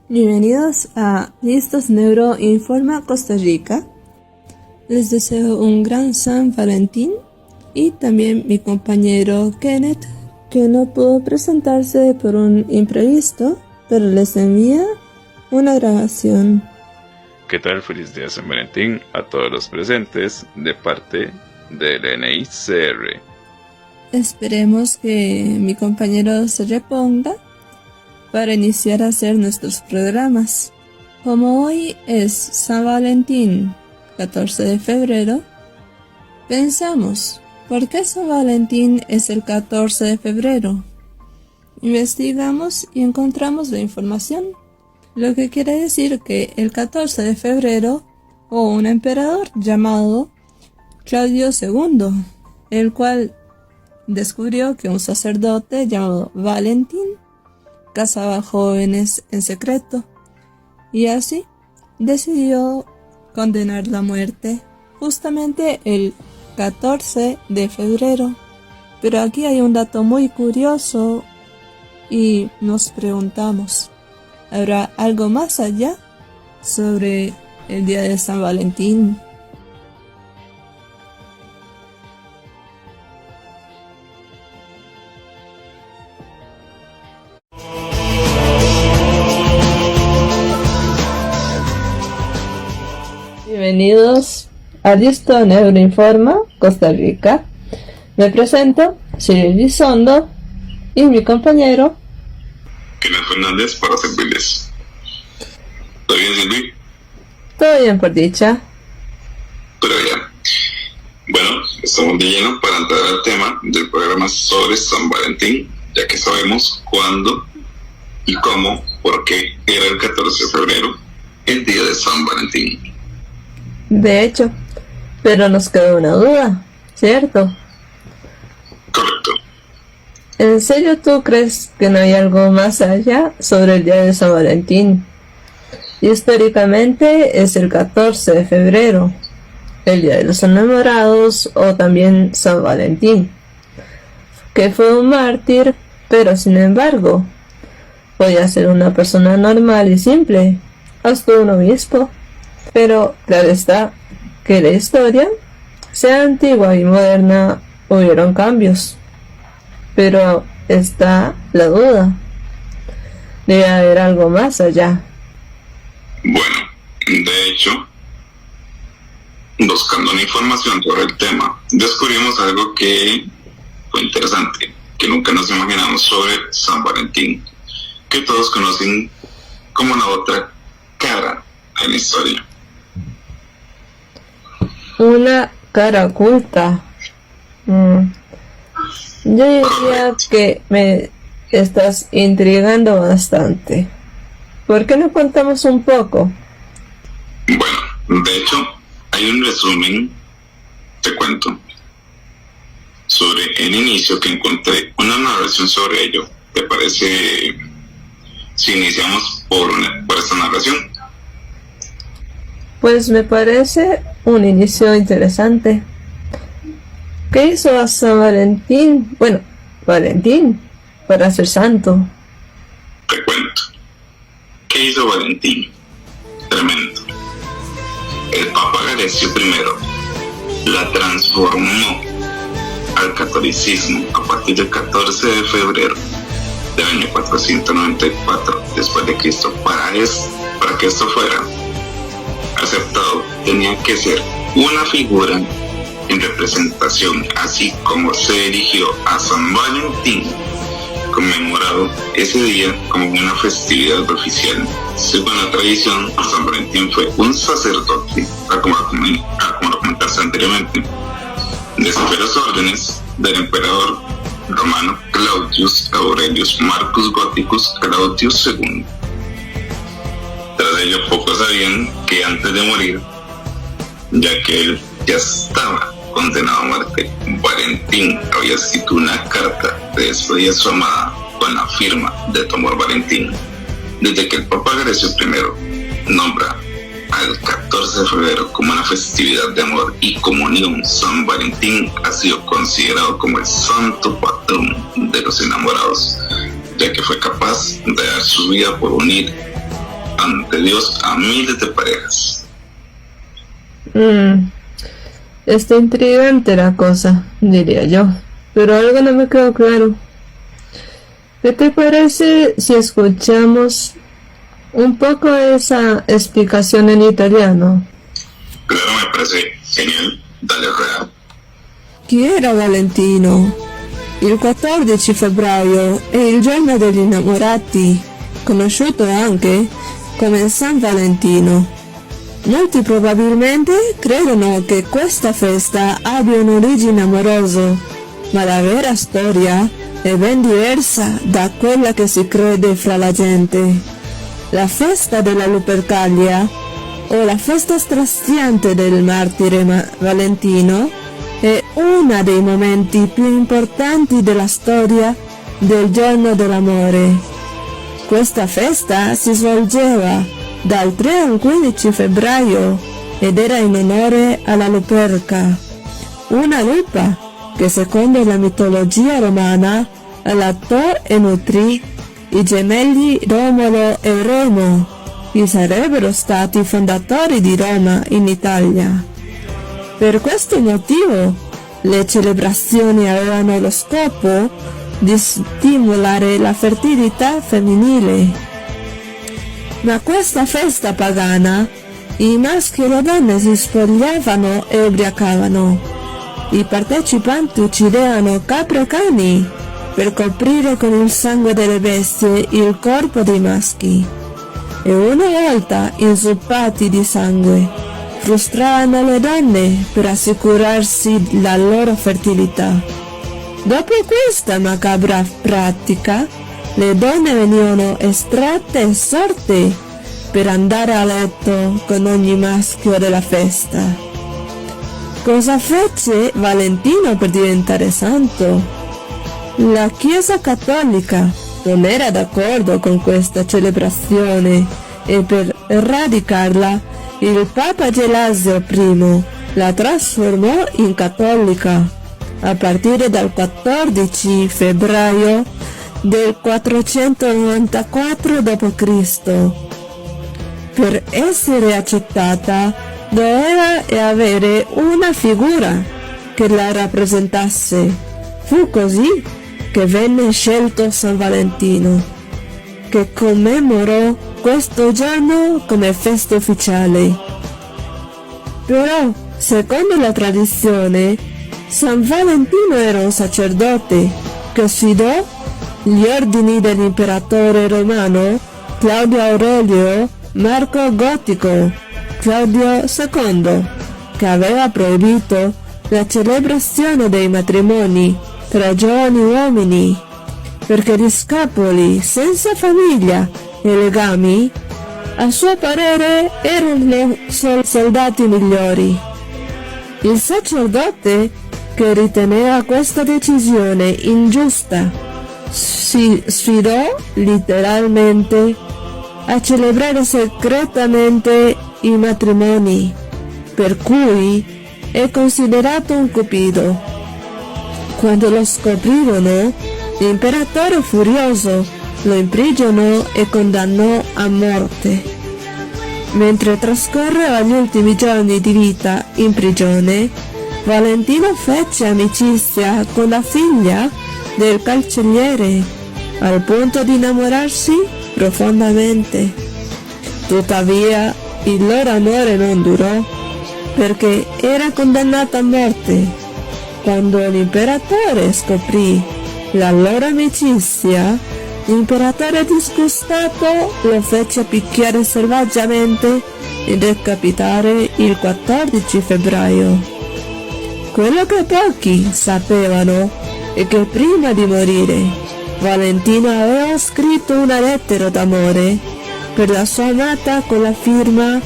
Bienvenidos a Listos Neuro Informa Costa Rica. Les deseo un gran San Valentín y también mi compañero Kenneth, que no pudo presentarse por un imprevisto, pero les envía una grabación. ¿Qué tal? Feliz día San Valentín a todos los presentes de parte del NICR. Esperemos que mi compañero se reponga para iniciar a hacer nuestros programas. Como hoy es San Valentín, 14 de febrero, pensamos, ¿por qué San Valentín es el 14 de febrero? Investigamos y encontramos la información, lo que quiere decir que el 14 de febrero hubo un emperador llamado Claudio II, el cual descubrió que un sacerdote llamado Valentín casaba jóvenes en secreto, y así decidió condenar la muerte justamente el 14 de febrero. Pero aquí hay un dato muy curioso y nos preguntamos, ¿habrá algo más allá sobre el día de San Valentín? Bienvenidos a Listo Neuro Informa Costa Rica. Me presento, soy Elizondo y mi compañero Kenneth Fernández para servirles. ¿Todo bien, Silvi? Todo bien, por dicha. Pero ya. Bueno, estamos de lleno para entrar al tema del programa sobre San Valentín, ya que sabemos cuándo y cómo, por qué era el 14 de febrero, el día de San Valentín. De hecho, pero nos quedó una duda, ¿cierto? Correcto. ¿En serio tú crees que no hay algo más allá sobre el día de San Valentín? Históricamente es el 14 de febrero, el día de los enamorados o también San Valentín, que fue un mártir, pero sin embargo, podía ser una persona normal y simple, hasta un obispo. Pero claro está que la historia, sea antigua y moderna, hubieron cambios. Pero está la duda. Debe haber algo más allá. Bueno, de hecho, buscando una información sobre el tema, descubrimos algo que fue interesante, que nunca nos imaginamos sobre San Valentín, que todos conocen como la otra cara de la historia. Una cara oculta. Yo diría que me estás intrigando bastante. ¿Por qué no contamos un poco? Bueno, de hecho, hay un resumen, te cuento, sobre el inicio que encontré, una narración sobre ello. ¿Te parece si iniciamos por esta narración? Pues me parece un inicio interesante. ¿Qué hizo a San Valentín? Bueno, Valentín, para ser santo. Te cuento. ¿Qué hizo Valentín? Tremendo. El Papa Galecio I la transformó al catolicismo a partir del 14 de febrero del año 494 después de Cristo. Para que esto fuera aceptado, tenía que ser una figura en representación, así como se eligió a San Valentín, conmemorado ese día como una festividad oficial. Según la tradición, San Valentín fue un sacerdote, como lo comentaste anteriormente, de las órdenes del emperador romano Claudius Aurelius Marcus Gothicus Claudius II. Tras ello, pocos sabían que antes de morir, ya que él ya estaba condenado a muerte, Valentín había escrito una carta de despedida a su amada con la firma de tu amor, Valentín. Desde que el Papa Galecio I nombra al 14 de febrero como una festividad de amor y comunión, San Valentín ha sido considerado como el santo patrón de los enamorados, ya que fue capaz de dar su vida por unir ante Dios a miles de parejas. Está intrigante la cosa, diría yo, pero algo no me quedó claro. ¿Qué te parece si escuchamos un poco esa explicación en italiano? Claro, me parece genial. Dale, rueda. Chi era Valentino? Il 14 febbraio è il giorno degli innamorati, conosciuto anche come San Valentino. Molti probabilmente credono che questa festa abbia un'origine amorosa, ma la vera storia è ben diversa da quella che si crede fra la gente. La festa della Lupercalia, o la festa straziante del martire Valentino, è uno dei momenti più importanti della storia del giorno dell'amore. Questa festa si svolgeva dal 3 al 15 febbraio ed era in onore alla Luperca, una lupa che secondo la mitologia romana allattò e nutrì i gemelli Romolo e Remo, che sarebbero stati fondatori di Roma in Italia. Per questo motivo le celebrazioni avevano lo scopo di stimolare la fertilità femminile. Ma questa festa pagana, i maschi e le donne si spogliavano e ubriacavano. I partecipanti uccidevano capre e cani per coprire con il sangue delle bestie il corpo dei maschi. E una volta inzuppati di sangue, frustravano le donne per assicurarsi la loro fertilità. Dopo questa macabra pratica, le donne venivano estratte e sorte per andare a letto con ogni maschio della festa. Cosa fece Valentino per diventare santo? La Chiesa Cattolica non era d'accordo con questa celebrazione e per eradicarla il Papa Gelasio I la trasformò in cattolica a partire dal 14 febbraio del 494 d.C. Per essere accettata doveva avere una figura che la rappresentasse. Fu così che venne scelto San Valentino, che commemorò questo giorno come festa ufficiale. Però, secondo la tradizione, San Valentino era un sacerdote che sfidò gli ordini dell'imperatore romano Claudio Aurelio Marco Gotico, Claudio II, che aveva proibito la celebrazione dei matrimoni tra giovani uomini, perché gli scapoli senza famiglia e legami, a suo parere, erano soldati migliori. Il sacerdote, che riteneva questa decisione ingiusta, si sfidò letteralmente a celebrare segretamente i matrimoni, per cui è considerato un cupido. Quando lo scoprirono, l'imperatore furioso lo imprigionò e condannò a morte. Mentre trascorreva gli ultimi giorni di vita in prigione, Valentino fece amicizia con la figlia del cancelliere, al punto di innamorarsi profondamente. Tuttavia, il loro amore non durò, perché era condannato a morte. Quando l'imperatore scoprì la loro amicizia, l'imperatore disgustato lo fece picchiare selvaggiamente e decapitare il 14 febbraio. Quello che pochi sapevano è che prima di morire, Valentino aveva scritto una lettera d'amore per la sua amata con la firma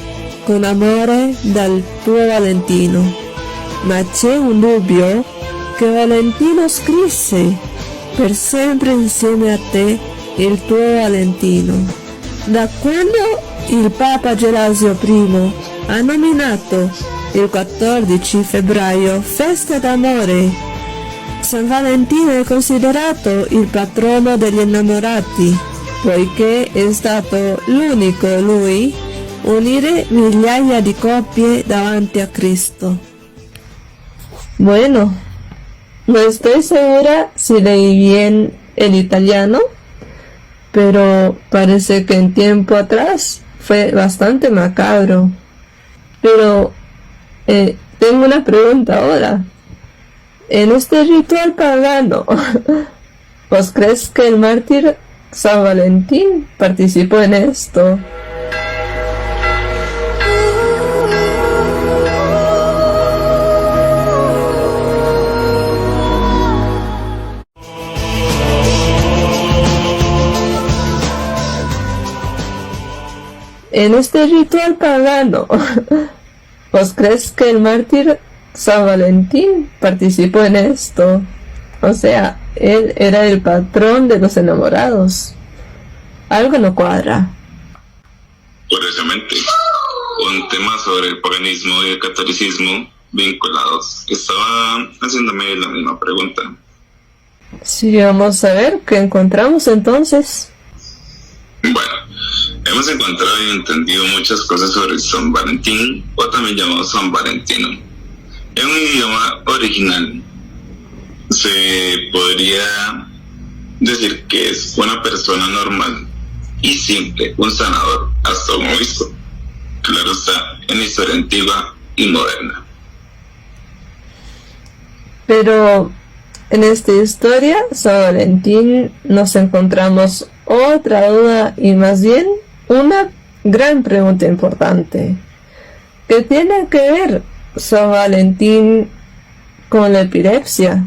"Con amore dal tuo Valentino". Ma c'è un dubbio che Valentino scrisse: "Per sempre insieme a te, il tuo Valentino". Da quando il Papa Gelasio I ha nominato il 14 febbraio festa d'amore, San Valentino è considerato il patrono degli innamorati poiché è stato l'unico lui unire migliaia di coppie davanti a Cristo. Bueno, no estoy segura si leí bien el italiano, pero parece que en tiempo atrás fue bastante macabro. Pero tengo una pregunta ahora. En este ritual pagano, ¿vos crees que el mártir San Valentín participó en esto? En este ritual pagano, ¿vos crees que el mártir San Valentín participó en esto? O sea, él era el patrón de los enamorados. Algo no cuadra. Curiosamente, un tema sobre el paganismo y el catolicismo vinculados. Estaba haciéndome la misma pregunta. Sí, vamos a ver qué encontramos entonces. Bueno, hemos encontrado y entendido muchas cosas sobre San Valentín, o también llamado San Valentino. En un idioma original, se podría decir que es una persona normal y simple, un sanador, hasta un obispo. Claro está, en la historia antigua y moderna. Pero en esta historia, San Valentín, nos encontramos otra duda y más bien una gran pregunta importante. ¿Qué tiene que ver San Valentín con la epilepsia?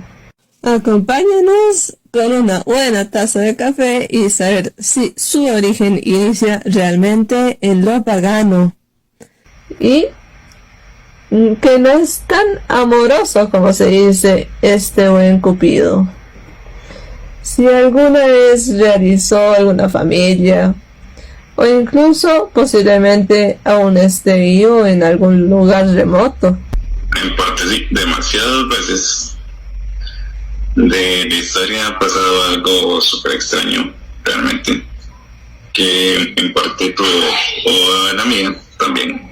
Acompáñanos con una buena taza de café y saber si su origen inicia realmente en lo pagano y que no es tan amoroso como se dice este buen Cupido. Si alguna vez realizó alguna familia o incluso posiblemente aún esté vivo en algún lugar remoto. En parte sí, demasiadas veces de la historia ha pasado algo súper extraño, realmente, que en parte tú o en la mía también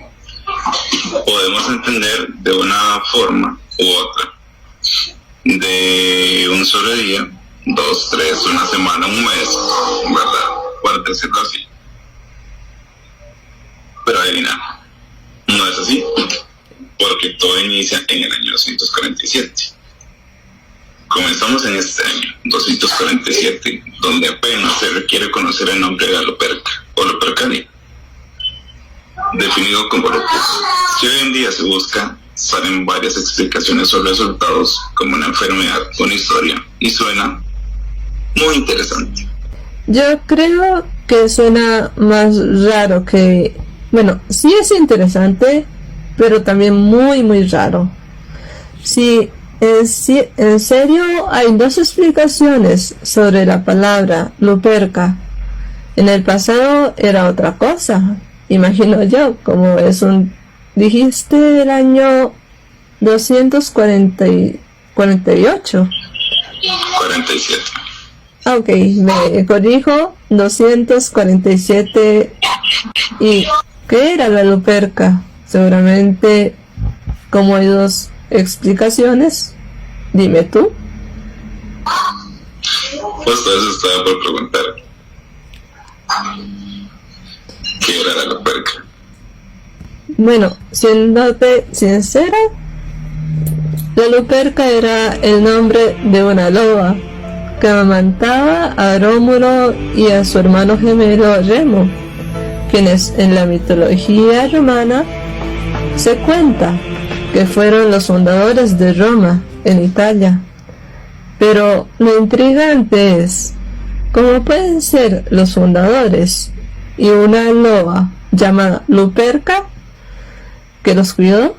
podemos entender de una forma u otra, de un solo día, 2, 3, una semana, un mes, ¿verdad? Por decirlo así. Pero adivina, no es así, porque todo inicia en el año 247. Comenzamos en este año, 247, donde apenas se requiere conocer el nombre de la Luperca, o Lupercalia, definido como lupus. Si hoy en día se busca, salen varias explicaciones o resultados, como una enfermedad, una historia, y suena muy interesante. Yo creo que suena más raro que... Bueno, sí es interesante, pero también muy muy raro. Sí, en serio hay dos explicaciones sobre la palabra Luperca. En el pasado era otra cosa, imagino yo, como es un... Dijiste el año 248. 47. Ok, me corrijo, 247. ¿Y qué era la Luperca? Seguramente, como hay dos explicaciones, dime tú. Justo eso estaba por preguntar. ¿Qué era la Luperca? Bueno, siéndote sincera, la Luperca era el nombre de una loba que amamantaba a Rómulo y a su hermano gemelo Remo, quienes en la mitología romana se cuenta que fueron los fundadores de Roma, en Italia. Pero lo intrigante es, ¿cómo pueden ser los fundadores y una loba llamada Luperca que los cuidó?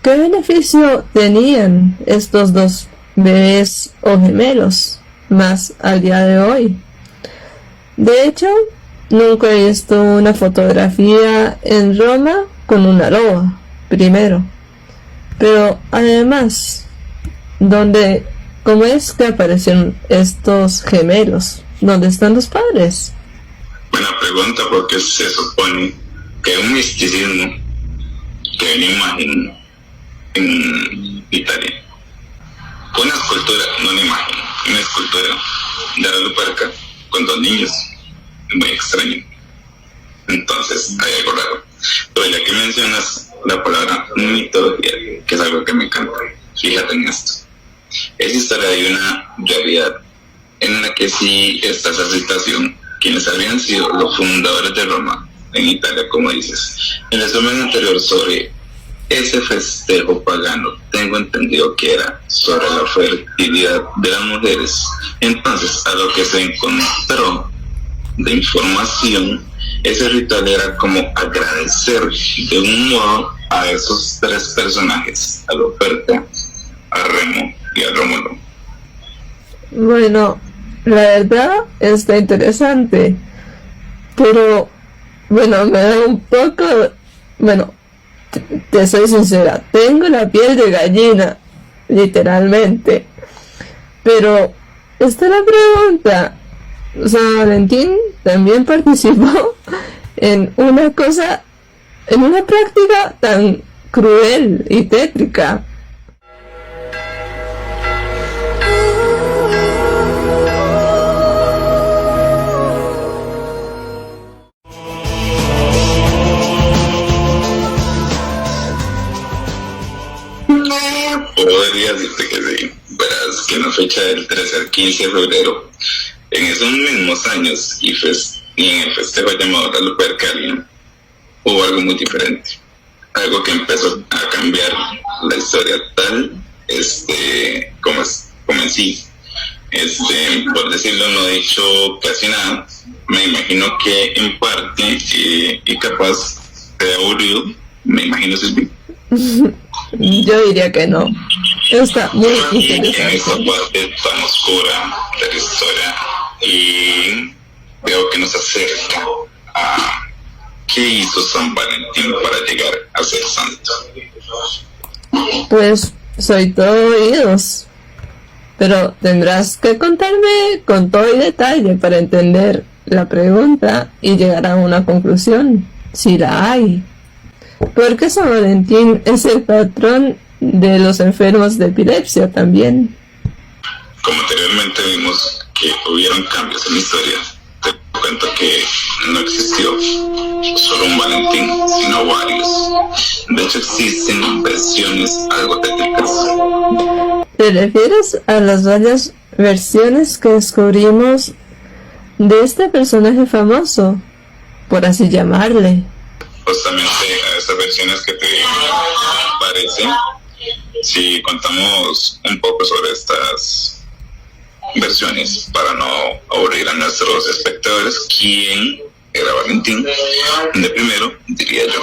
¿Qué beneficio tenían estos dos bebés o gemelos más al día de hoy? De hecho, nunca he visto una fotografía en Roma con una loba, primero. Pero además, ¿cómo es que aparecieron estos gemelos? ¿Dónde están los padres? Buena pregunta, porque se supone que hay un misticismo que hay una imagen en Italia. Una escultura, no una imagen, una escultura de la Luperca con dos niños. Muy extraño. Entonces, hay algo raro. Pero ya que mencionas la palabra mitología, que es algo que me encanta, fíjate en esto. Esa historia de una realidad en la que sí está esa situación, quienes habían sido los fundadores de Roma, en Italia, como dices. En el resumen anterior sobre ese festejo pagano, tengo entendido que era sobre la fertilidad de las mujeres. Entonces, a lo que se encontró de información, ese ritual era como agradecer de un modo a esos tres personajes, a Luperca, a Remo y a Rómulo. Bueno, la verdad está interesante, pero bueno, me da un poco, bueno, te soy sincera, tengo la piel de gallina, literalmente, pero esta es la pregunta. San Valentín también participó en una práctica tan cruel y tétrica. Podría decirte que sí. Verás que en la fecha del 13 al 15 de febrero, en esos mismos años y en el festejo llamado la Lupercalia, hubo algo muy diferente. Algo que empezó a cambiar la historia tal, como en sí. Por decirlo, no he dicho casi nada. Me imagino que en parte, y capaz te aburrido, me imagino, Silvi. Yo diría que no. Está muy interesante. En esta parte tan oscura de la historia, y veo que nos acerca a qué hizo San Valentín para llegar a ser santo. Pues soy todo oídos, pero tendrás que contarme con todo y detalle para entender la pregunta y llegar a una conclusión, si la hay. Porque San Valentín es el patrón de los enfermos de epilepsia también. Como anteriormente vimos que hubieron cambios en la historia, te cuento que no existió solo un Valentín, sino varios. De hecho, existen versiones algo tétricas. ¿Te refieres a las varias versiones que descubrimos de este personaje famoso, por así llamarle? Justamente a esas versiones que te parecen, si contamos un poco sobre estas versiones para no aburrir a nuestros espectadores, ¿quién era Valentín? De primero, diría yo.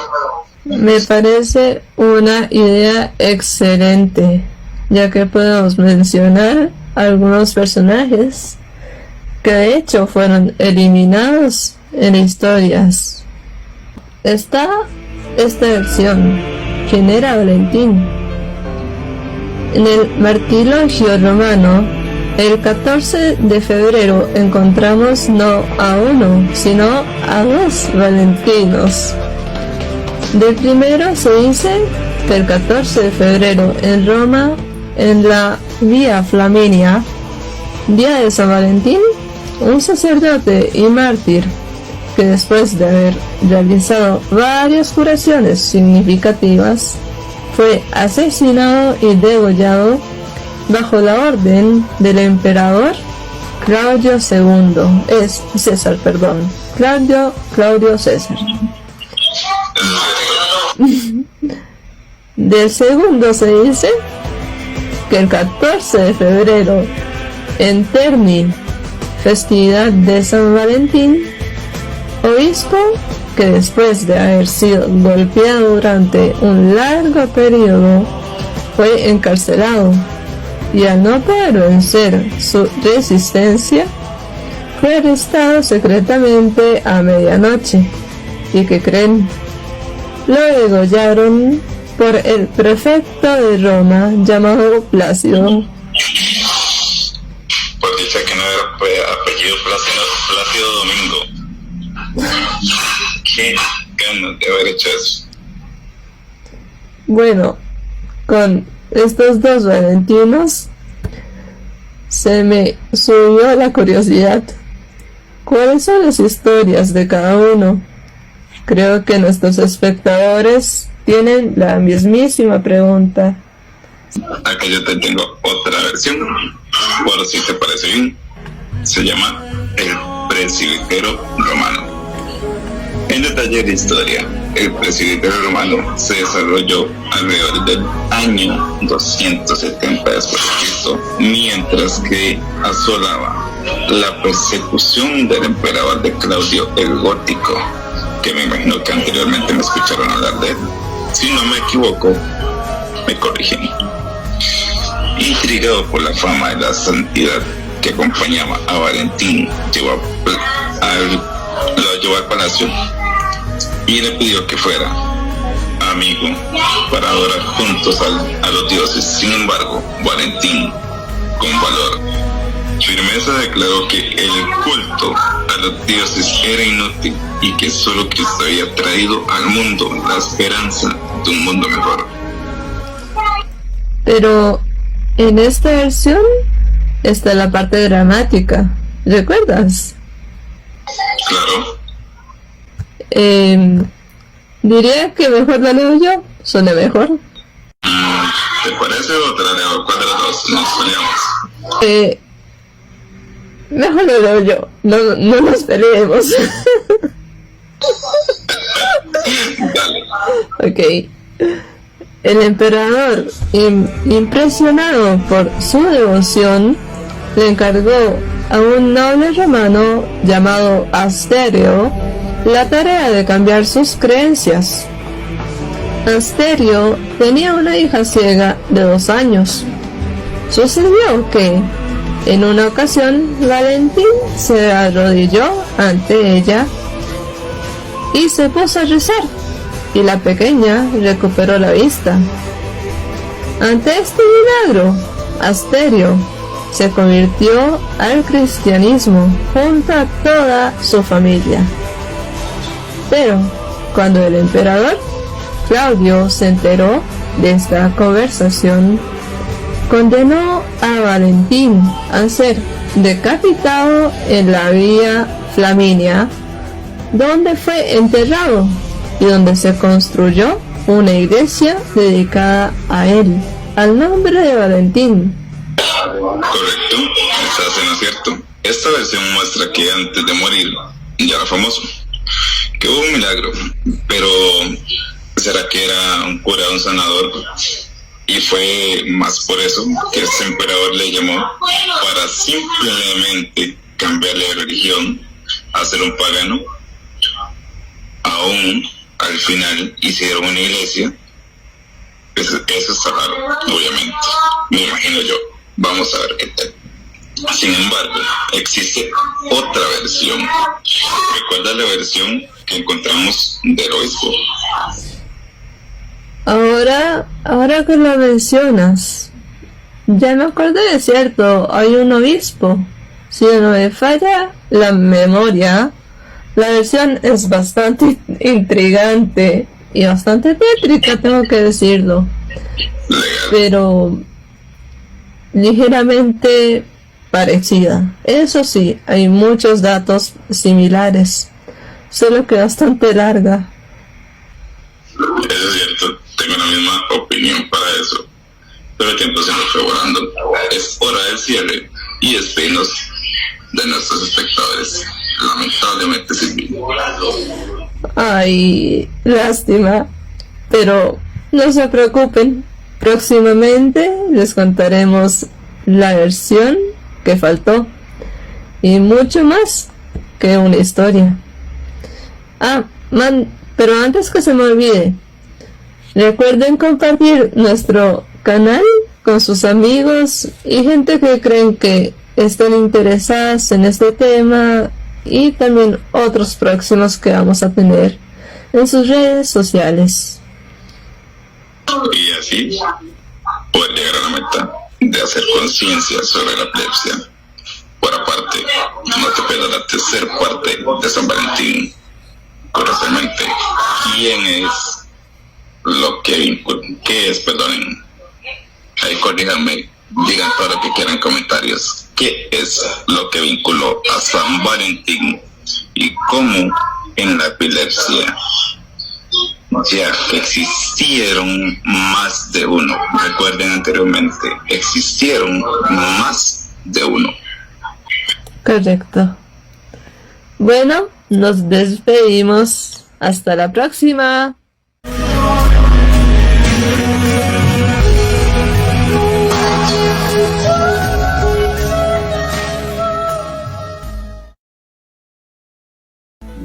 Me parece una idea excelente, ya que podemos mencionar algunos personajes que de hecho fueron eliminados en historias. Está esta versión, ¿quién era Valentín? En el martirologio romano, el 14 de febrero encontramos no a uno, sino a dos Valentinos. Del primero se dice que el 14 de febrero en Roma, en la Vía Flaminia, día de San Valentín, un sacerdote y mártir que después de haber realizado varias curaciones significativas, fue asesinado y degollado bajo la orden del emperador Claudio II. Claudio César. Del segundo se dice que el 14 de febrero, en Terni, festividad de San Valentín, obispo que después de haber sido golpeado durante un largo periodo fue encarcelado, y al no poder vencer su resistencia fue arrestado secretamente a medianoche. ¿Y qué creen? Lo degollaron por el prefecto de Roma llamado Plácido. Por dicha que no era apellido Plácido Domingo. Qué ganas de haber hecho eso. Bueno, con estos dos Valentinos se me subió la curiosidad. ¿Cuáles son las historias de cada uno? Creo que nuestros espectadores tienen la mismísima pregunta. Acá yo te tengo otra versión, por si te parece bien. Se llama El Presbítero Romano. En detalle de la historia, el presbítero romano se desarrolló alrededor del año 270 después de Cristo, mientras que asolaba la persecución del emperador de Claudio el Gótico, que me imagino que anteriormente me escucharon hablar de él. Si no me equivoco, me corrigen. Intrigado por la fama de la santidad que acompañaba a Valentín, lo llevó al palacio y le pidió que fuera amigo para adorar juntos a los dioses. Sin embargo, Valentín, con valor y firmeza, declaró que el culto a los dioses era inútil y que solo Cristo había traído al mundo la esperanza de un mundo mejor. Pero en esta versión está la parte dramática, ¿recuerdas? Claro. Diría que mejor la leo yo, suena mejor. ¿Te parece o te la leo? ¿Cuál de los dos nos peleamos? Mejor lo leo yo, no nos peleemos. Dale. Ok. El emperador, impresionado por su devoción, le encargó a un noble romano llamado Asterio la tarea de cambiar sus creencias. Asterio tenía una hija ciega de 2 años. Sucedió que, en una ocasión, Valentín se arrodilló ante ella y se puso a rezar, y la pequeña recuperó la vista. Ante este milagro, Asterio se convirtió al cristianismo junto a toda su familia. Pero cuando el emperador Claudio se enteró de esta conversación, condenó a Valentín a ser decapitado en la Vía Flaminia, donde fue enterrado y donde se construyó una iglesia dedicada a él, al nombre de Valentín. Correcto, estás en lo cierto. Esta versión muestra que antes de morir ya era famoso, que hubo un milagro, pero ¿será que era un cura, un sanador? Y fue más por eso que este emperador le llamó para simplemente cambiarle de religión a ser un pagano. Aún al final hicieron una iglesia. Eso está raro, obviamente, me imagino yo. Vamos a ver qué tal. Sin embargo, existe otra versión. ¿Recuerdas la versión que encontramos del obispo? Ahora que lo mencionas, ya me acordé, de cierto, hay un obispo. Si no me falla la memoria, la versión es bastante intrigante y bastante tétrica, tengo que decirlo. Pero ligeramente parecida. Eso sí, hay muchos datos similares, solo que bastante larga. Eso es cierto, tengo la misma opinión para eso. Pero el tiempo se nos fue volando. Es hora del cierre y despedirnos de nuestros espectadores. Lamentablemente, Silvia. Ay, lástima. Pero no se preocupen. Próximamente les contaremos la versión que faltó y mucho más que una historia. Pero antes que se me olvide, recuerden compartir nuestro canal con sus amigos y gente que creen que estén interesadas en este tema, y también otros próximos que vamos a tener en sus redes sociales. Y así poder llegar a la meta de hacer conciencia sobre la epilepsia. Por aparte, no te pierdas la tercera parte de San Valentín. curiosamente, quién es lo que vincula, qué es, perdonen, ahí corríjanme, digan todo lo que quieran en comentarios, qué es lo que vinculó a San Valentín y cómo en la epilepsia ya que existieron más de uno. Recuerden anteriormente, existieron más de uno. Correcto. Bueno, nos despedimos. Hasta la próxima.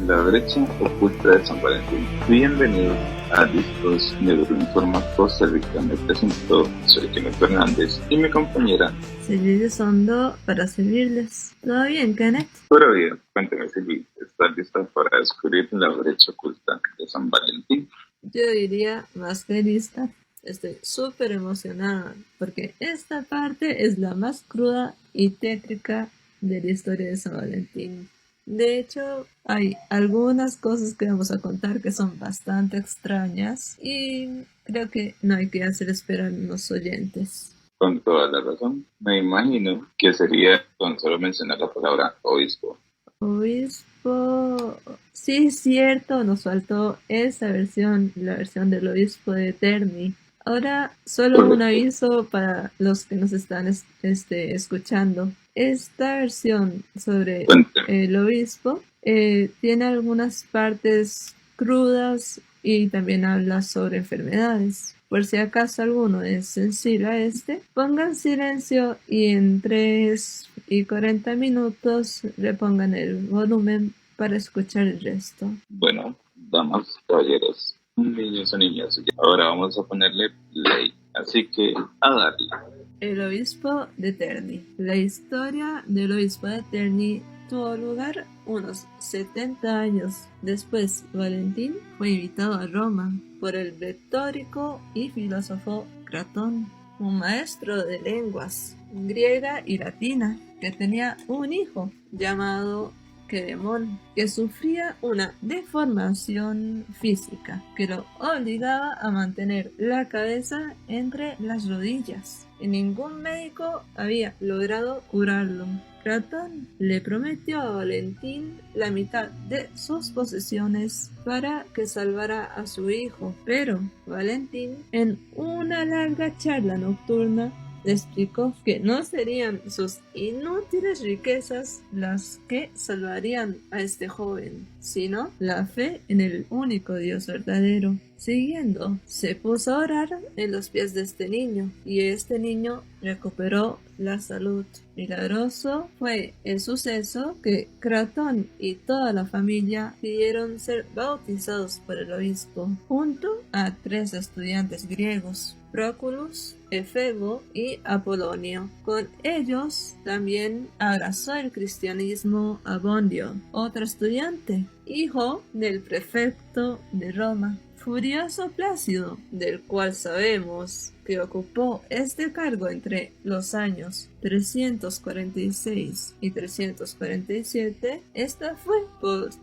La brecha oculta de San Valentín. Bienvenidos a Discos Neuroinforma Costa Rica. Me presento, soy Kenneth Fernández y mi compañera Silvia Sondo para servirles. ¿Todo bien, Kenneth? Pero bien, cuénteme Silvia, ¿estás lista para descubrir la brecha oculta de San Valentín? Yo diría más que lista. Estoy súper emocionada porque esta parte es la más cruda y tétrica de la historia de San Valentín. De hecho, hay algunas cosas que vamos a contar que son bastante extrañas y creo que no hay que hacer esperar a los oyentes. Con toda la razón. Me imagino que sería con solo mencionar la palabra obispo. Obispo... Sí, es cierto, nos faltó esa versión, la versión del obispo de Terni. Ahora, solo un aviso para los que nos están escuchando. Esta versión sobre el obispo tiene algunas partes crudas y también habla sobre enfermedades. Por si acaso alguno es sensible a pongan silencio y en 3 y 40 minutos le pongan el volumen para escuchar el resto. Bueno, damas, caballeros, niños o niñas, ahora vamos a ponerle play, así que a darle. El obispo de Terni. La historia del obispo de Terni tuvo lugar unos 70 años después. Valentín fue invitado a Roma por el retórico y filósofo Cratón, un maestro de lenguas griega y latina que tenía un hijo llamado Queremón, que sufría una deformación física que lo obligaba a mantener la cabeza entre las rodillas. Y ningún médico había logrado curarlo. Cratón le prometió a Valentín la mitad de sus posesiones para que salvara a su hijo, pero Valentín, en una larga charla nocturna, le explicó que no serían sus inútiles riquezas las que salvarían a este joven, sino la fe en el único Dios verdadero. Siguiendo, se puso a orar en los pies de este niño, y este niño recuperó la salud. Milagroso fue el suceso que Cratón y toda la familia pidieron ser bautizados por el obispo, junto a 3 estudiantes griegos, Próculus, Efebo y Apolonio. Con ellos también abrazó el cristianismo Abondio, otro estudiante, hijo del prefecto de Roma. Furioso Plácido, del cual sabemos que ocupó este cargo entre los años 346 y 347, esta fue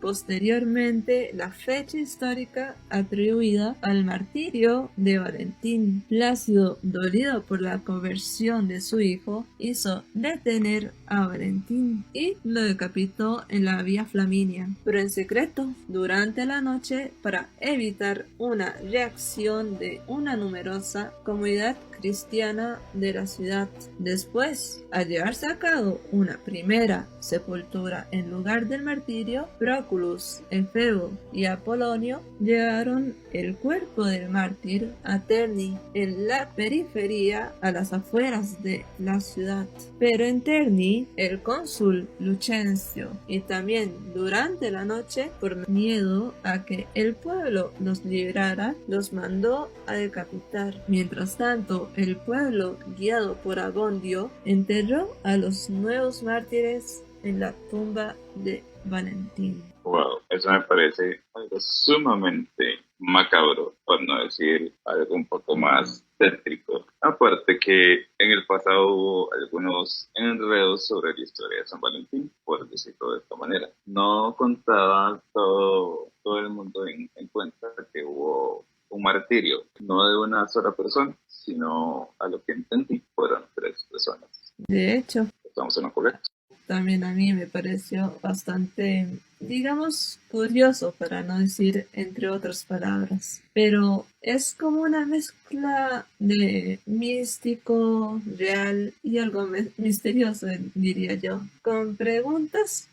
posteriormente la fecha histórica atribuida al martirio de Valentín. Plácido, dolido por la conversión de su hijo, hizo detener a Valentín y lo decapitó en la Vía Flaminia, pero en secreto, durante la noche, para evitar una reacción de una numerosa comunidad cristiana de la ciudad. Después, al llevarse a cabo una primera sepultura en lugar del martirio, Próculus, Efebo y Apolonio llevaron el cuerpo del mártir a Terni, en la periferia a las afueras de la ciudad. Pero en Terni, el cónsul Lucentio, y también durante la noche, por miedo a que el pueblo los liberara, los mandó a decapitar. Mientras tanto, el pueblo, guiado por Abondio, enterró a los nuevos mártires en la tumba de Valentín. Wow, eso me parece algo sumamente macabro, por no decir algo un poco más tétrico. Aparte que en el pasado hubo algunos enredos sobre la historia de San Valentín, por decirlo de esta manera. No contaba todo el mundo en cuenta que hubo un martirio, no de una sola persona, sino a lo que entendí fueron 3 personas. De hecho, ¿Estamos en lo correcto? también a mí me pareció bastante, digamos, curioso, para no decir entre otras palabras. Pero es como una mezcla de místico, real y algo misterioso, diría yo. Con preguntas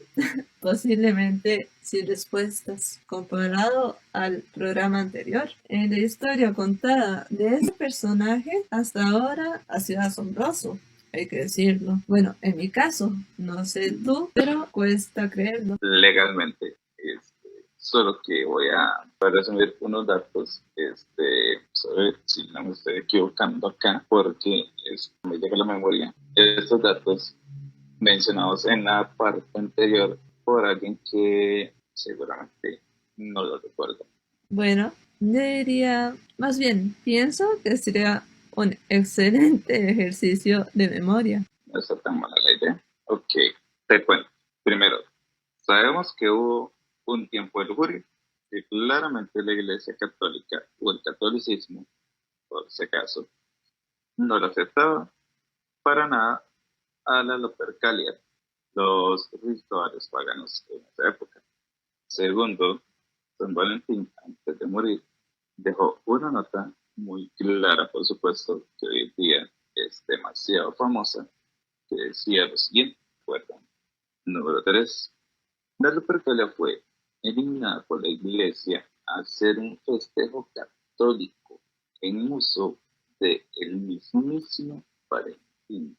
posiblemente sin respuestas, comparado al programa anterior. En la historia contada de ese personaje hasta ahora ha sido asombroso, hay que decirlo. Bueno, en mi caso, no sé tú, pero cuesta creerlo. Legalmente, solo que voy a resumir unos datos, sobre si no me estoy equivocando acá, porque me llega a la memoria estos datos mencionados en la parte anterior por alguien que seguramente no lo recuerda. Bueno, yo diría, más bien, pienso que sería un excelente ejercicio de memoria. No está tan mala la idea. Ok, te cuento. Primero, sabemos que hubo un tiempo de lujuria, que claramente la Iglesia Católica o el catolicismo, por ese caso, no lo aceptaba para nada a la Lupercalia, los rituales paganos en esa época. Segundo, San Valentín, antes de morir, dejó una nota muy clara, por supuesto, que hoy en día es demasiado famosa, que decía lo siguiente: recuerdan. Número 3. La Lupercalia fue eliminada por la Iglesia a ser un festejo católico en uso de el mismísimo Valentín.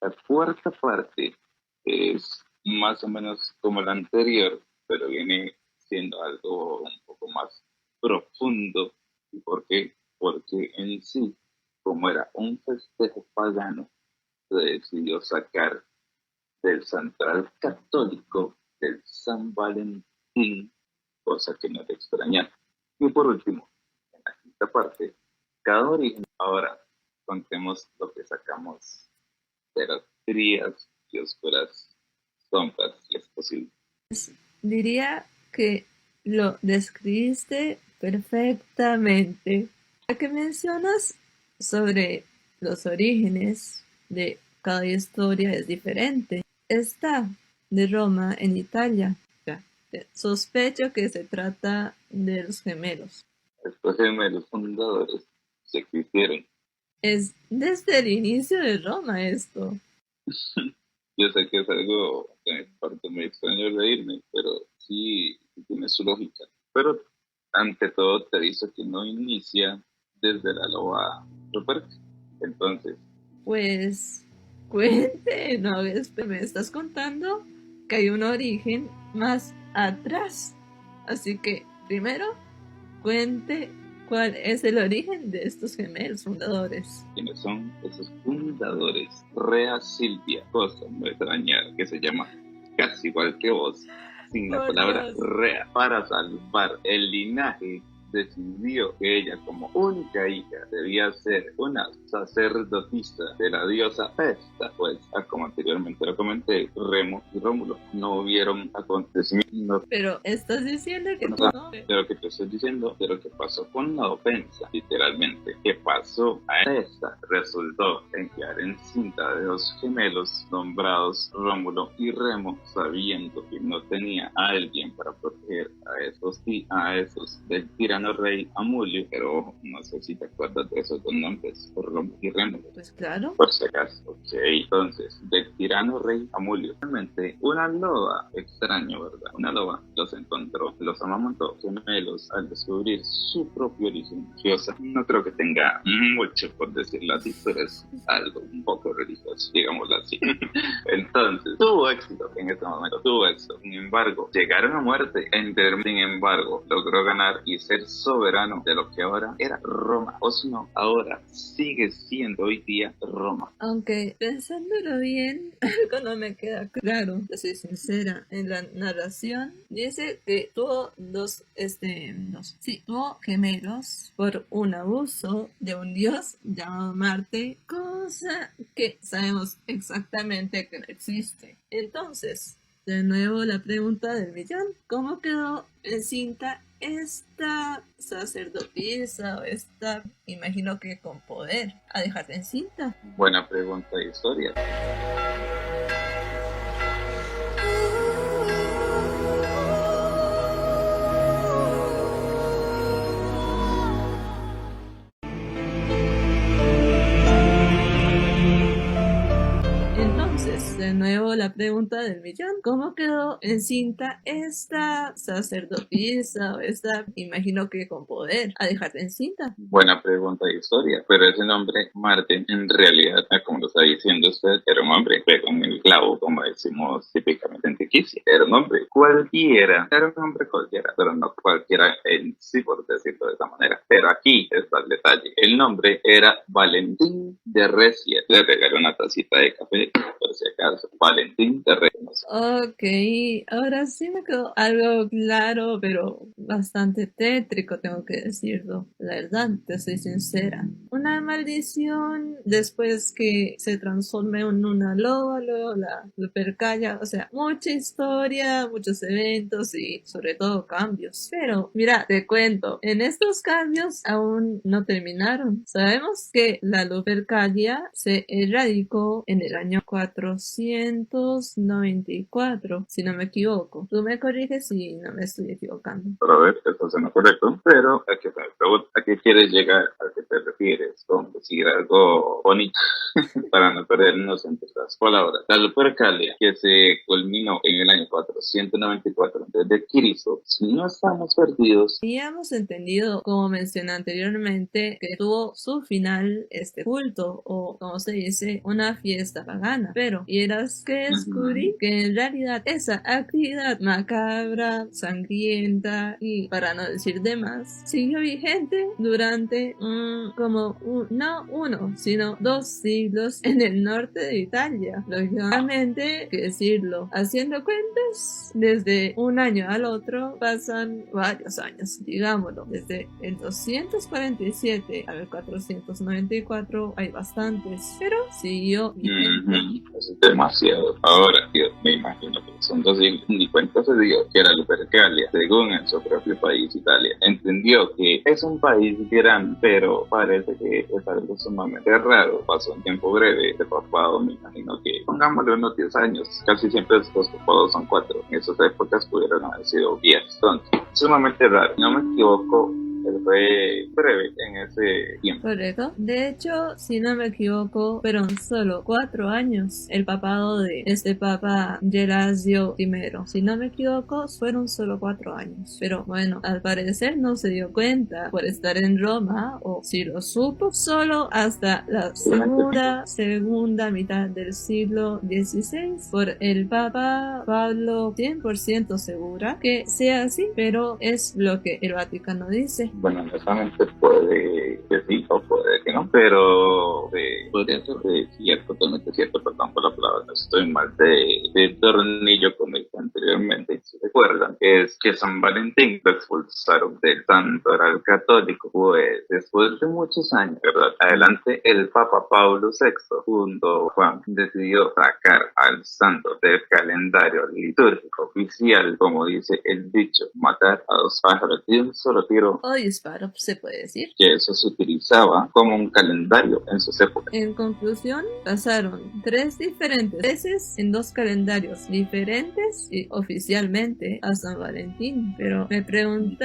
La cuarta parte es más o menos como la anterior, pero viene siendo algo un poco más profundo. ¿Y por qué? Porque en sí, como era un festejo pagano, se decidió sacar del santoral católico del San Valentín, cosa que no te extraña. Y por último, en la quinta parte, cada origen. Ahora contemos lo que sacamos de las frías y oscuras sombras, si es posible. Diría que lo describiste perfectamente. Ya que mencionas sobre los orígenes de cada historia es diferente. Esta de Roma en Italia. Ya, sospecho que se trata de los gemelos. Estos gemelos fundadores se existieron. Es desde el inicio de Roma esto. Yo sé que es algo que me parte muy extraño reírme, pero sí tiene su lógica. Pero ante todo te dice que no inicia desde la loba Ruperta. Entonces, Pues cuente, no ves, pero me estás contando que hay un origen más atrás. Así que primero cuente cuál es el origen de estos gemelos fundadores. ¿quiénes son esos fundadores? Rea Silvia, cosa muy extraña que se llama casi igual que vos, sin la palabra Dios. Rea. Para salvar el linaje, decidió que ella, como única hija, debía ser una sacerdotisa de la diosa Vesta, pues, como anteriormente lo comenté, Remo y Rómulo no hubieron acontecimientos. Pero estás diciendo que No, tu nombre. de lo que te estoy diciendo, de lo que pasó con la ofensa, literalmente, que pasó a esta, resultó en quedar encinta de dos gemelos nombrados Rómulo y Remo, sabiendo que no tenía a alguien para proteger a esos del tirano rey Amulio, pero ojo, no sé si te acuerdas de esos dos nombres, Rómulo y Remo. Pues claro. Por si acaso, ok. Entonces, del tirano rey Amulio, realmente una loba, extraño, ¿verdad? Una loba los encontró, los amamantó, gemelos, al descubrir su propio origen religiosa. No creo que tenga mucho por decirlo así, pero es algo un poco religioso, digámoslo así. Entonces, tuvo éxito en ese momento, tuvo éxito. Sin embargo, llegaron a muerte. Sin embargo, logró ganar y ser soberano de lo que ahora era Roma, o si no, ahora sigue siendo hoy día Roma. Aunque pensándolo bien, algo no me queda claro, te soy sincera. En la narración dice que tuvo tuvo gemelos por un abuso de un dios llamado Marte, cosa que sabemos exactamente que no existe. Entonces, de nuevo la pregunta del millón, ¿cómo quedó encinta esta sacerdotisa o esta, imagino que con poder, a dejarte encinta? Buena pregunta de historia. Entonces, de nuevo la pregunta del millón, ¿cómo quedó encinta esta sacerdotisa o esta, imagino que con poder, a dejarte encinta? Buena pregunta de historia, pero ese nombre, Marte, en realidad, como lo está diciendo usted, era un hombre, pegó en el clavo, como decimos típicamente en Tiquicia. Era un hombre cualquiera, era un hombre cualquiera, pero no cualquiera en sí, por decirlo de esa manera. Pero aquí está el detalle, el nombre era Valentín de Recia. Le regalé una tacita de café, por si acaso, Valentín de Recia. Ok, ahora sí me quedó algo claro, pero bastante tétrico, tengo que decirlo. La verdad, te soy sincera. Una maldición después que se transforme en una loba, luego la Lupercalia, o sea, mucha historia, muchos eventos y sobre todo cambios. Pero, mira, te cuento, en estos cambios aún no terminaron. Sabemos que la Lupercalia se erradicó en el año 494, si no me equivoco. Tú me corriges si no me estoy equivocando. Pero a ver, esto suena correcto, pero aquí está mi pregunta. ¿A qué quieres llegar? ¿A qué te refieres con decir algo bonito? Para no perdernos entre las palabras. La Lupercalia, que se culminó en el año 494 a.C., si no estamos perdidos. Y hemos entendido, como mencioné anteriormente, que tuvo su final este culto, o como se dice, una fiesta pagana. Pero, ¿vieras que descubrí? Que en realidad esa actividad macabra, sangrienta y, para no decir demás, siguió vigente durante no uno, sino 2 siglos en el norte de Italia. Lógicamente, que decirlo, haciendo cuentas, desde un año al otro pasan varios años, digámoslo, desde el 247 al 494 hay bastantes, pero siguió vigente. Es demasiado. Ahora, Dios, me imagino que son 2 siglos. Ni cuenta se dio que la Lupercalia, según en su propio país, Italia, entendió que es un país grande, pero parece que es algo sumamente raro. Pasó un tiempo breve de papado, me imagino que, pongámosle unos 10 años, casi siempre estos papados son 4. En esas épocas pudieron haber sido 10. Entonces, sumamente raro. No me equivoco, él fue breve en ese tiempo. Correcto. De hecho, si no me equivoco, fueron solo 4 años el papado de este papa Gelasio I. Si no me equivoco, fueron solo 4 años. Pero bueno, al parecer no se dio cuenta por estar en Roma, o si lo supo, solo hasta la segunda mitad del siglo XVI por el papa Pablo. 100% segura que sea así, pero es lo que el Vaticano dice. Bueno, honestamente puede que sí o puede que no, pero podría ser cierto, totalmente cierto, perdón por la palabra, no estoy mal de tornillo como dije anteriormente. Si recuerdan, es que San Valentín lo expulsaron del santo, era el católico, pues después de muchos años, ¿verdad? Adelante, el Papa Pablo VI, junto a Juan, decidió sacar al santo del calendario litúrgico oficial, como dice el dicho, matar a 2 pájaros de un solo tiro. Disparo, se puede decir. Que eso se utilizaba como un calendario en sus épocas. En conclusión, pasaron 3 diferentes veces en 2 calendarios diferentes y oficialmente a San Valentín. Pero me pregunto,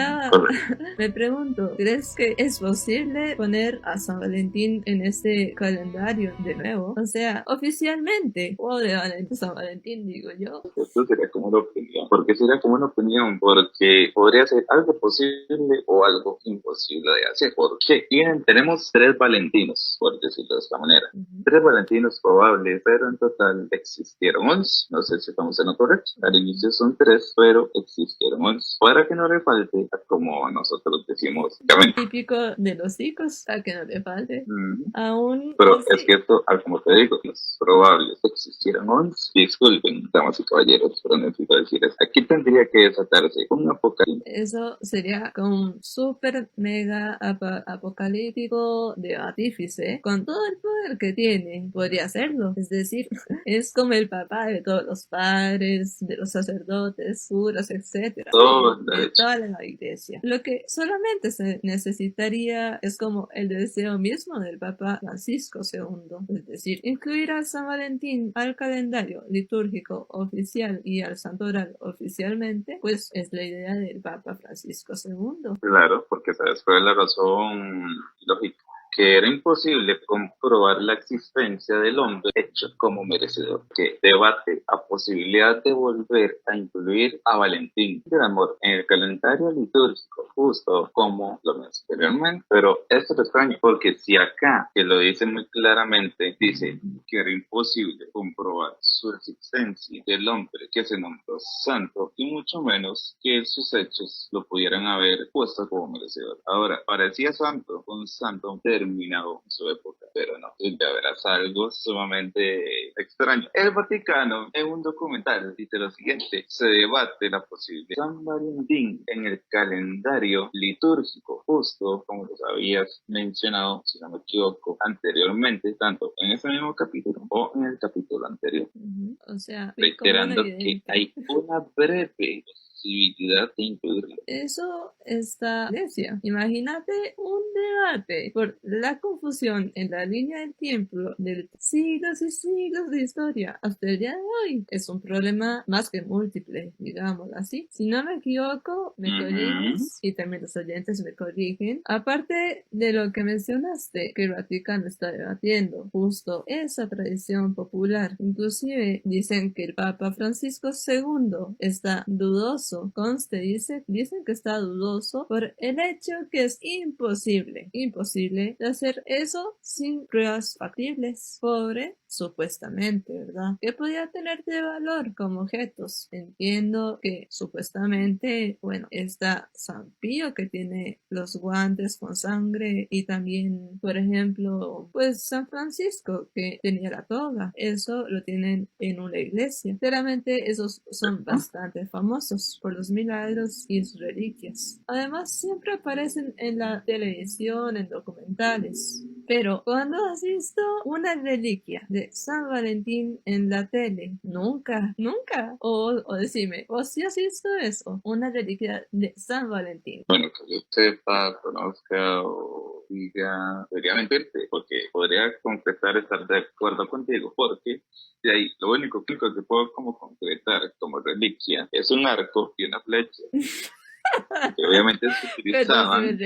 ¿crees que es posible poner a San Valentín en este calendario de nuevo? O sea, oficialmente, pobre San Valentín, digo yo. Esto sería como una opinión. ¿Por qué sería como una opinión? Porque podría ser algo posible o algo algo imposible de hacer. ¿Por qué? Bien, tenemos 3 Valentinos, por decirlo de esta manera. 3 Valentinos probables, pero en total existieron 11. No sé si estamos en lo correcto. Al inicio son 3, pero existieron 11. Para que no le falte, como nosotros decimos, típico de los hijos, a que no le falte. Aún. Pero es que esto, como te digo, los probables existieron 11. Disculpen, damas y caballeros, pero necesito decir eso. Aquí tendría que desatarse un apocalipsis. Eso sería como un super mega apocalíptico de artífice con todo el poder que tiene. Podría hacerlo. Es decir, es como el papá de todos los padres, de los sacerdotes, curas, etcétera, de toda la iglesia. Lo que solamente se necesitaría es como el deseo mismo del Papa Francisco II, es decir, incluir a San Valentín al calendario litúrgico oficial y al santoral oficialmente, pues es la idea del Papa Francisco II. Claro, porque sabes cuál es la razón lógica. Que era imposible comprobar la existencia del hombre hecho como merecedor, que debate a posibilidad de volver a incluir a Valentín del Amor en el calendario litúrgico, justo como lo mencioné anteriormente. Pero esto es extraño, porque si acá, que lo dice muy claramente, dice que era imposible comprobar su existencia del hombre que se nombró santo, y mucho menos que sus hechos lo pudieran haber puesto como merecedor. Ahora, parecía santo, un santo terminado en su época, pero no, ya verás algo sumamente extraño. El Vaticano, en un documental, dice lo siguiente: se debate la posibilidad de San Valentín en el calendario litúrgico, justo como los habías mencionado, si no me equivoco, anteriormente, tanto en ese mismo capítulo o en el capítulo anterior. O sea, reiterando que hay una breve posibilidad de incluirlo. Eso está necia. Imagínate un debate por la confusión en la línea del tiempo de siglos y siglos de historia hasta el día de hoy. Es un problema más que múltiple, digamos así. Si no me equivoco, me corriges y también los oyentes me corrigen. Aparte de lo que mencionaste, que el Vaticano está debatiendo justo esa tradición popular. Inclusive dicen que el Papa Francisco II está dudoso. Dicen que está dudoso por el hecho que es imposible de hacer eso sin pruebas factibles. Supuestamente, ¿verdad? ¿Qué podía tener de valor como objetos? Entiendo que supuestamente, bueno, está San Pío, que tiene los guantes con sangre, y también, por ejemplo, pues San Francisco, que tenía la toga. Eso lo tienen en una iglesia. Claramente esos son bastante famosos por los milagros y sus reliquias. Además, siempre aparecen en la televisión, en documentales. Pero, ¿cuándo has visto una reliquia de San Valentín en la tele? Nunca. O decime, ¿o si has visto eso? Una reliquia de San Valentín. Bueno, que yo sepa, conozca o diga, debería mentirte, porque podría concretar estar de acuerdo contigo, porque de ahí lo único que puedo como concretar como reliquia es un arco y una flecha. Que obviamente se utilizaban.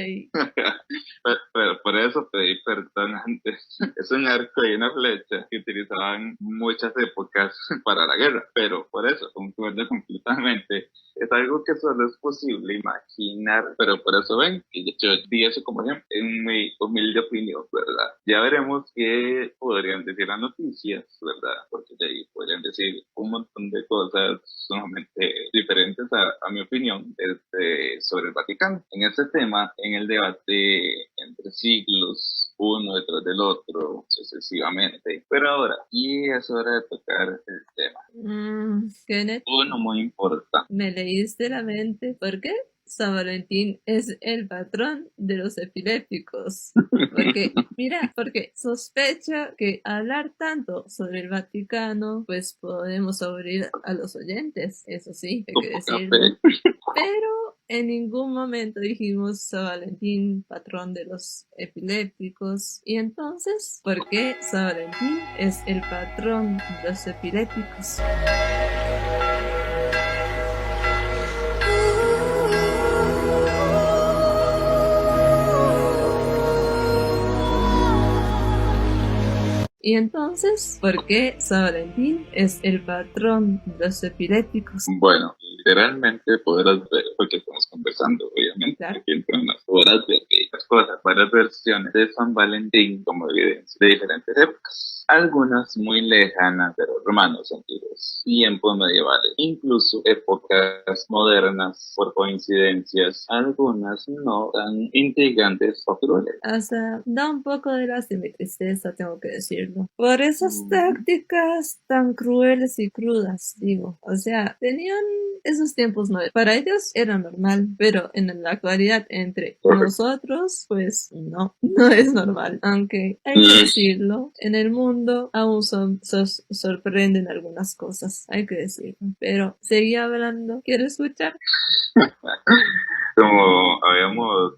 pero por eso pedí perdón antes. Es un arco y una flecha que utilizaban muchas épocas para la guerra, pero por eso concuerdo completamente. Es algo que solo es posible imaginar, pero por eso ven que yo di eso como ejemplo en mi humilde opinión, ¿verdad? Ya veremos qué podrían decir las noticias, ¿verdad? Porque de ahí podrían decir un montón de cosas sumamente diferentes a mi opinión sobre el Vaticano. En este tema, en el debate entre siglos, uno detrás del otro, sucesivamente. Pero ahora, y es hora de tocar el tema. Kenneth, uno muy importante. Me leíste la mente. ¿Por qué? San Valentín es el patrón de los epilépticos. Porque sospecho que hablar tanto sobre el Vaticano, pues podemos aburrir a los oyentes, eso sí, hay que decirlo. Pero en ningún momento dijimos San Valentín, patrón de los epilépticos. Y entonces, ¿por qué San Valentín es el patrón de los epilépticos? Y entonces, ¿por qué San Valentín es el patrón de los epilépticos? Bueno, literalmente podrás ver, porque estamos conversando, obviamente, Claro. aquí entre unas podrás ver que hay las cosas, varias versiones de San Valentín como evidencia de diferentes épocas. Algunas muy lejanas de los romanos antiguos, tiempos medievales, incluso épocas modernas por coincidencias, algunas no tan intrigantes o crueles. Hasta da un poco de lástima y tristeza, tengo que decirlo. Por esas tácticas tan crueles y crudas, digo. O sea, tenían esos tiempos, no, para ellos era normal, pero en la actualidad entre nosotros, pues no es normal. Aunque hay que decirlo, en el mundo aún sorprenden algunas cosas, hay que decirlo. Pero seguí hablando, ¿quiero escuchar? Como habíamos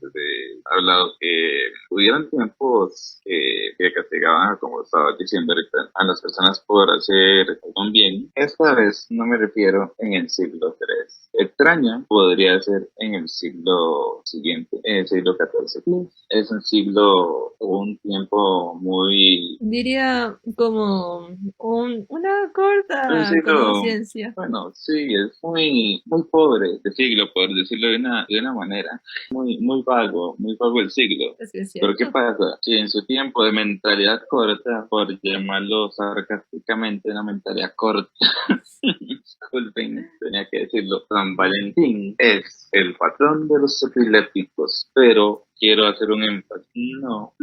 hablado, que hubieron tiempos que castigaban, como estaba diciendo ahorita, a las personas por hacer un bien. Esta vez no me refiero en el siglo III. Extraña podría ser en el siglo siguiente, en el siglo XIV. Es un tiempo muy... Diría como una corta Un siglo, conciencia. bueno, sí, es muy pobre de siglo, por decirlo de una manera. Muy vago el siglo. Es que es Pero ¿qué cierto. pasa? Si en su tiempo de mentalidad corta, por llamarlo sarcásticamente, una mentalidad corta, disculpen, tenía que decirlo, San Valentín es el patrón de los epilépticos, pero quiero hacer un énfasis. No,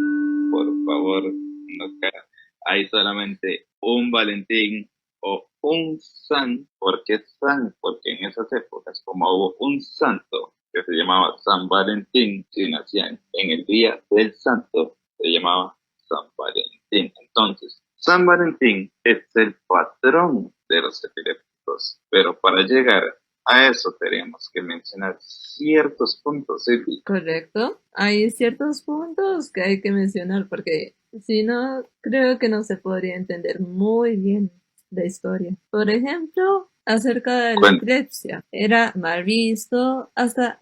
por favor, no caer. Hay solamente un Valentín o un san. ¿Por qué san? Porque en esas épocas, como hubo un santo que se llamaba San Valentín, si nacían en el día del santo, se llamaba San Valentín. Entonces, San Valentín es el patrón de los epilépticos, pero para llegar a eso tenemos que mencionar ciertos puntos, Silvi. Correcto. Hay ciertos puntos que hay que mencionar porque si no, creo que no se podría entender muy bien la historia. Por ejemplo, acerca de la Cuenta. epilepsia. Era mal visto, hasta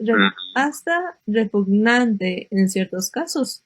repugnante en ciertos casos.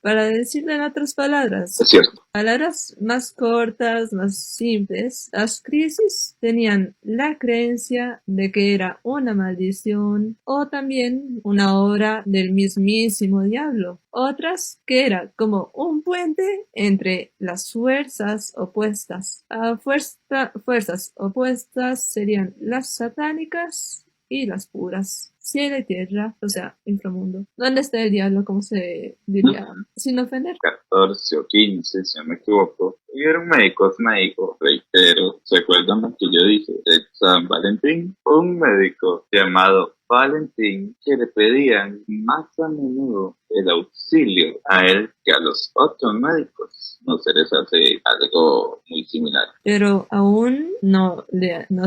Para decirlo en otras palabras, Es cierto. palabras más cortas, más simples, las crisis tenían la creencia de que era una maldición o también una obra del mismísimo diablo. Otras que era como un puente entre las fuerzas opuestas. Fuerzas opuestas serían las satánicas y las puras. Cielo y tierra, o sea, inframundo. ¿Dónde está el diablo? ¿Cómo se diría? Sin ofender. 14 o 15, si no me equivoco. Y era un médico, reitero. ¿Se acuerdan lo que yo dije de San Valentín? Un médico llamado Valentín que le pedían más a menudo el auxilio a él que a los otros médicos. No se les hace algo muy similar. Pero aún no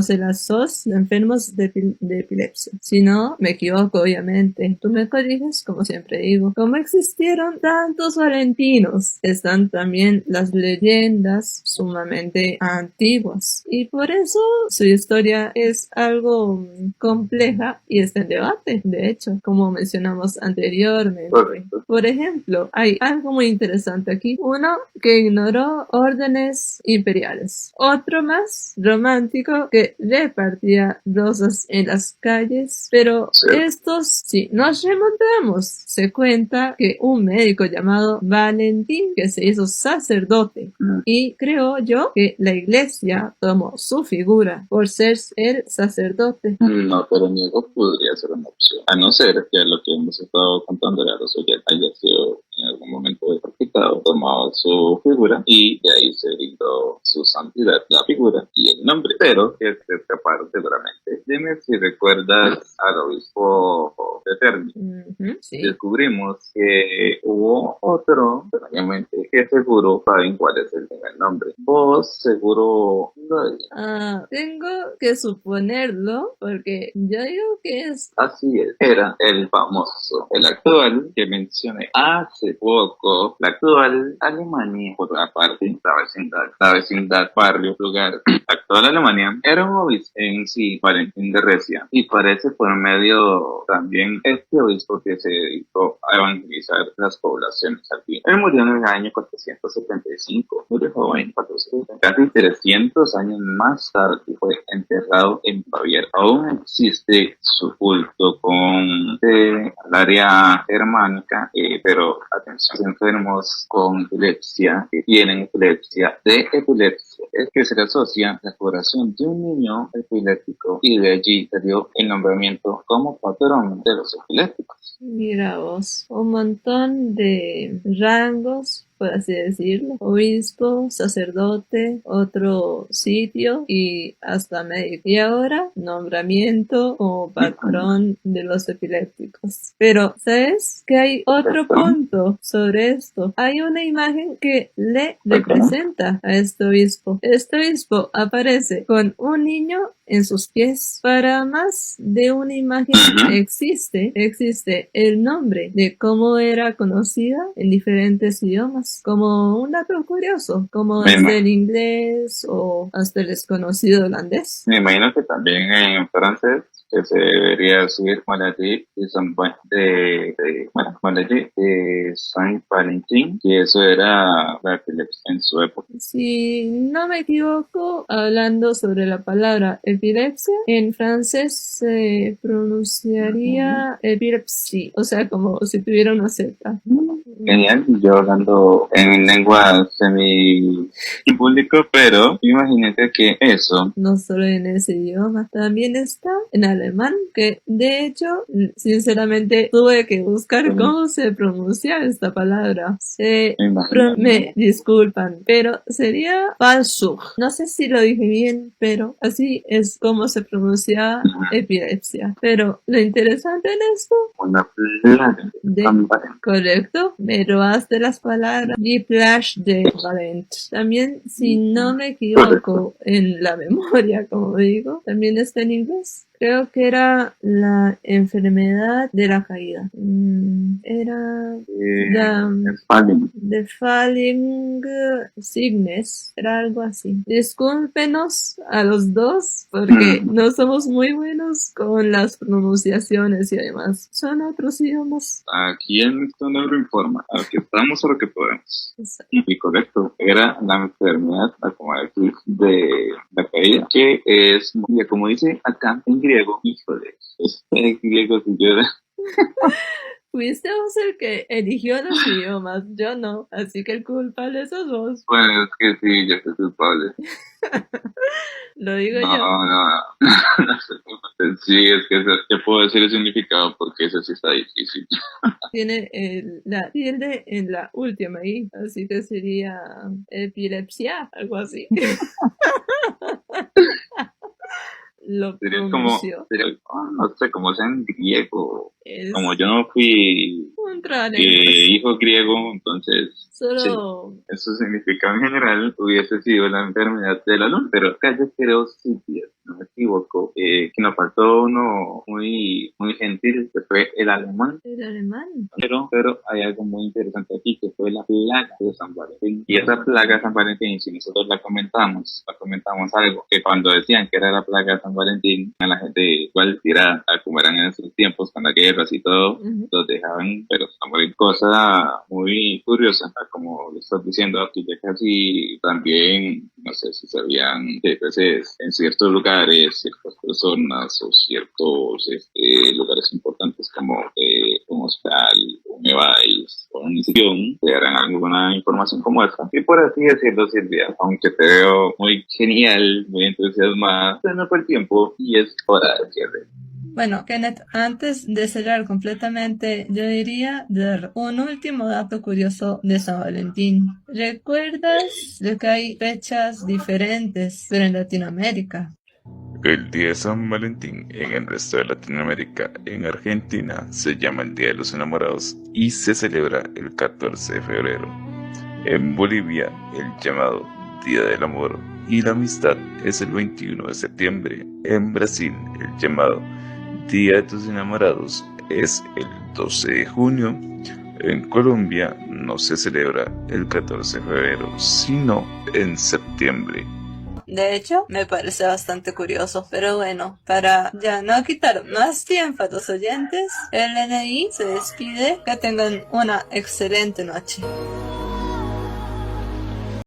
se las sos de enfermos de epilepsia. Si no, me equivoco, obviamente. Tú me corriges, como siempre digo. Como existieron tantos valentinos, están también las leyendas sumamente antiguas. Y por eso su historia es algo compleja y está en debate, de hecho, como mencionamos anteriormente. Correcto. Por ejemplo, hay algo muy interesante aquí. Uno que ignoró órdenes imperiales. Otro más romántico que repartía rosas en las calles. Pero estos, si nos remontamos, se cuenta que un médico llamado Valentín, que se hizo sacerdote, y creo yo que la iglesia tomó su figura por ser el sacerdote. No, pero niego podría ser una opción. A no ser que lo que hemos estado contando a los oyentes haya sido en algún momento decapitado, tomado su figura y de ahí se brindó su santidad, la figura y el nombre. Pero que se escaparon seguramente. Dime si recuerdas al obispo de Terni. Sí. Descubrimos que hubo otro, extrañamente, que seguro saben cuál es el nombre. Vos seguro no. Tengo que suponerlo porque yo digo que es... Así es, era el famoso, el actual que mencioné hace poco, la actual Alemania, por la parte, la vecindad, barrio, lugar, actual Alemania, era un obispo en sí, Valentín de Recia, y parece por medio también también este obispo que se dedicó a evangelizar las poblaciones alpinas. Él murió en el año 475, murió joven, 470, casi 300 años más tarde fue enterrado en Baviera. Aún existe su culto con el área germánica, pero atención, enfermos con epilepsia, que tienen epilepsia, de epilepsia, es que se le asocia la curación de un niño epiléptico y de allí se dio el nombramiento como patrón de los epilépticos. Mira vos, un montón de rangos, por así decirlo: obispo, sacerdote, otro sitio y hasta médico. Y ahora nombramiento como patrón de los epilépticos. Pero, ¿sabes que hay otro punto sobre esto? Hay una imagen que le representa a este obispo. Este obispo aparece con un niño en sus pies. Para más de una imagen existe el nombre de cómo era conocida en diferentes idiomas, como un dato curioso, como desde el inglés o hasta el desconocido holandés. Me imagino que también en francés que se debería subir maladie de Saint Valentin, que eso era la epilepsia en su época. Si no me equivoco, hablando sobre la palabra epilepsia, en francés se pronunciaría epilepsie, o sea, como si tuviera una Z. Genial, yo hablando en lengua semi-público, pero imagínate que eso no solo en ese idioma, también está en alemán, que de hecho, sinceramente, tuve que buscar cómo se pronuncia esta palabra. Me disculpan, pero sería Versuch. No sé si lo dije bien, pero así es como se pronuncia epilepsia. Pero lo interesante en esto, una plaga correcto, me robaste las palabras, die Plage de Valent. También, si no me equivoco en la memoria, como digo, también está en inglés. Creo que era la enfermedad de la caída. Era the falling sickness. Era algo así. Discúlpenos a los dos porque no somos muy buenos con las pronunciaciones y además son otros idiomas. Aquí en esto no lo informa. Aquí estamos a lo que podemos. Y correcto. Era la enfermedad, como aquí, de la caída, que es, como dice acá en griego, híjole, en griego si yo era. Fuiste vos el que eligió los idiomas, yo no, así que el culpable sos vos. Bueno, es que sí, yo soy culpable. Lo digo yo. No sé. Sí, es que te puedo decir el significado porque eso sí está difícil. Tiene la tilde en la última I, así que sería epilepsia, algo así. Lo pronunció. No sé, como sea en griego. Como yo no fui hijo griego, entonces solo eso significa en general hubiese sido la enfermedad del alumno, pero acá yo creo, sí, no me equivoco, que nos faltó uno muy gentil, que fue el alemán. ¿El alemán? Pero hay algo muy interesante aquí, que fue la plaga de San Valentín. Y esa plaga de San Valentín, si nosotros la comentamos algo, que cuando decían que era la plaga de San Valentín, a la gente igual tirada, como eran en esos tiempos, con las guerras y todo, los dejaban, pero a morir. Cosa muy curiosa, como lo estás diciendo, aquí ya casi también, no sé si sabían que veces en ciertos lugares, ciertas personas o ciertos lugares importantes como un hospital, un EVAIS o una institución, te darán alguna información como esta. Y por así decirlo, Silvia, aunque te veo muy genial, muy entusiasmada, se nos fue el tiempo y es hora de cierre. Bueno, Kenneth, antes de cerrar completamente, yo diría dar un último dato curioso de San Valentín. ¿Recuerdas de que hay fechas diferentes, pero en Latinoamérica? El día de San Valentín en el resto de Latinoamérica, en Argentina, se llama el Día de los Enamorados y se celebra el 14 de febrero. En Bolivia, el llamado Día del Amor y la Amistad es el 21 de septiembre. En Brasil, el llamado Día de tus Enamorados es el 12 de junio. En Colombia no se celebra el 14 de febrero, sino en septiembre. De hecho, me parece bastante curioso. Pero bueno, para ya no quitar más tiempo a los oyentes, el NI se despide. Que tengan una excelente noche.